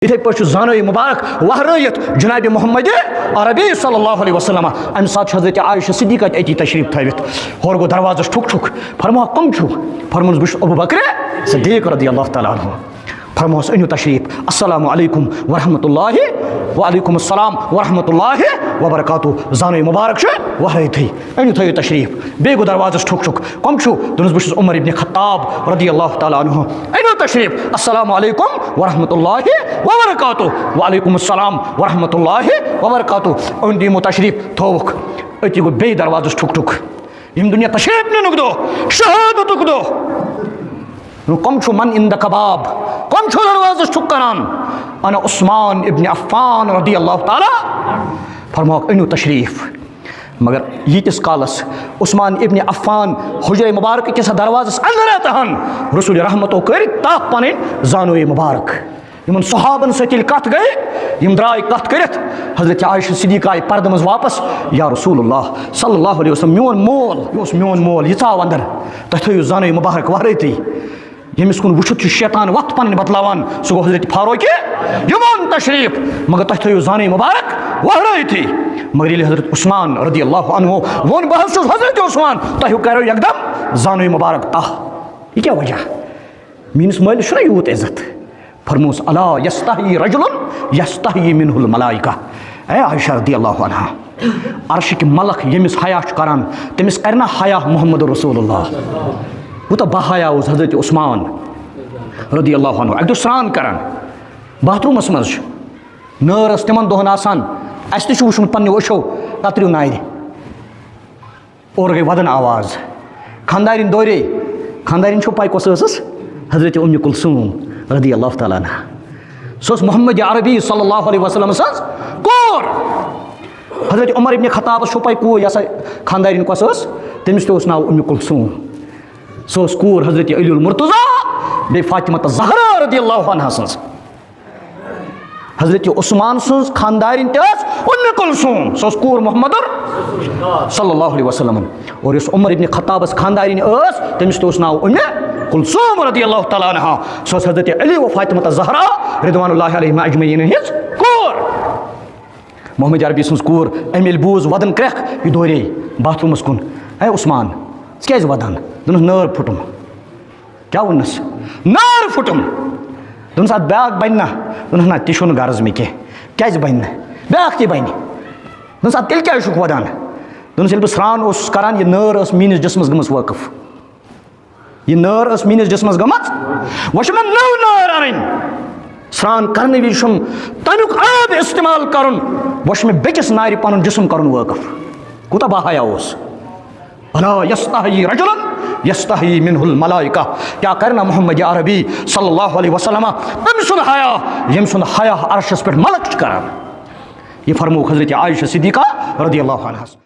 اتھے پہ زانوی مبارک وہرائت جناب محمد عربی صلی اللہ علیہ وسلم ام سات حضرت عائشہ صدیقہ اتی تشریف تھوت ہور گو دروازہ ٹھک ٹھک فرمو کم چھو فرموس بش ابو بکر صدیق رضی اللہ تعالیٰ عنہ فرموس انیو تشریف السلام علیکم ورحمۃ اللہ وعلیکم السلام ورحمۃ اللہ وبرکاتہ زانوی مبارک چھ وہرائت انیو تھو تشریف بے گو دروازہ ٹھک ٹھک کم چھو دنس بش عمر ابن خطاب رضی اللہ تعالیٰ عنہ انیو تشریف السلام علیکم ورحمۃ اللہ وبرکاتہ وعلیکم السلام ورحمۃ اللہ وبرکاتہ ان دیمو تشریف تھوک اتی گو بے دروازہ ٹھک ٹھک یم دنیا تشریف ننک دو شہادتک دو کم چھو من ان دا کباب کم چھو دروازہ ٹھک کران انا عثمان ابن عفان رضی اللہ تعالی فرماک انیو تشریف مگر یتس کالس عثمان ابن عفان حجر مبارک کس دروازس اندر اتہن رسول رحمتو کر تاک پنن زانوی مبارک یمن صحابن ستیل کت گئے یم درائے کت کرت حضرت عائشہ صدیقہ آئی پردہ مز واپس یا رسول اللہ صلی اللہ علیہ وسلم میون مول یہ ژاو اندر تہ تھیو زانوی مبارک وہرائتی یمس کن وچھت شیطان وقت پن بدلاوان سہ گو حضرت فاروق یمن تشریف مگر تہ تھیو زانوی مبارک وہرائتی مگر یل حضرت عثمان رضی اللہ عنہ ون بہ چھس حضرت عثمان تہ کرو یکدم زانوی مبارک تاہ یہ کیا وجہ میس مالس چھنا یوت عزت فرموس الا یستحی رجل یستحی منہ الملائکہ اے عائشہ رضی اللہ عنہ عرش کی ملک یمس حیا کران تمس کرنا حیا محمد رسول اللہ وہ تو باحیا اس حضرت عثمان رضی اللہ عنہ اک دو سران کران باتھ رومس مز نرس تمن دہن آسان اس تہ وچھن پنہ وشو تتریو نارِ اور گئی ودن آواز خاندارین دورے خاندارین چھو پائی کس ٲسٕس حضرت ام کلثوم رضی اللہ تعالیٰ عنہ سوس محمد عربی صلی اللہ علیہ وسلم سز کور حضرت عمر ابن خطاب چھو پائی کو یہ خاندارین کس ٲس تمس تہ ناو ام کلثوم سوس کور حضرت علی المرتضی بے فاطمہ زہرا رضی اللہ عنہ سز حضرت عثمان سز خاندارین تس ام کلثوم سوس کور محمد صلی اللہ علیہ وسلم اور اس عمر ابن خطاب خاندارین اس تمس تہ ناو ام کلثوم رضی اللہ تعالیٰ عنہ سوس حضرت علی و فاطمہ زہرا رضوان اللہ علیہم اجمعین ہز کور محمد عربی سز کور امیل بوز ودن کرک یہ دورے باتھ رومس کن اے عثمان ژٕ ودان دنس نار پھٹم کیا ونس نار پھٹم دنس ات بیاکھ بن نا دنس نا تہ غرض مے کیٛازِ بنہِ نہٕ بیاکھ تہِ بنہِ دنس ات تیٚلہِ کیٛازِ چھُکھ ودان دنس ییٚلہِ بہٕ سرٛان اوسُس کران یہ نار ٲس میٲنِس جسمس گٔمٕژ وٲقف یہ نار ٲس میٲنِس جسمس گٔمٕژ وۄنۍ چھِ مےٚ نٔو نار انٕنۍ سرٛان کرنہٕ وِزِ چھُم تمیُک آب استعمال کرُن وۄنۍ چھُ مےٚ بیٚکِس نارِ پنُن جسم کرُن وٲقف کوٗتاہ باحیا اوس الا یستحی رجل یستحی منہ الملائکہ کیا کرنا محمد عربی صلی اللہ علیہ وسلم تم سن حیا یم سن حیا عرشس پہ ملک کران یہ فرموک حضرت عائشہ صدیقہ رضی اللہ عنہ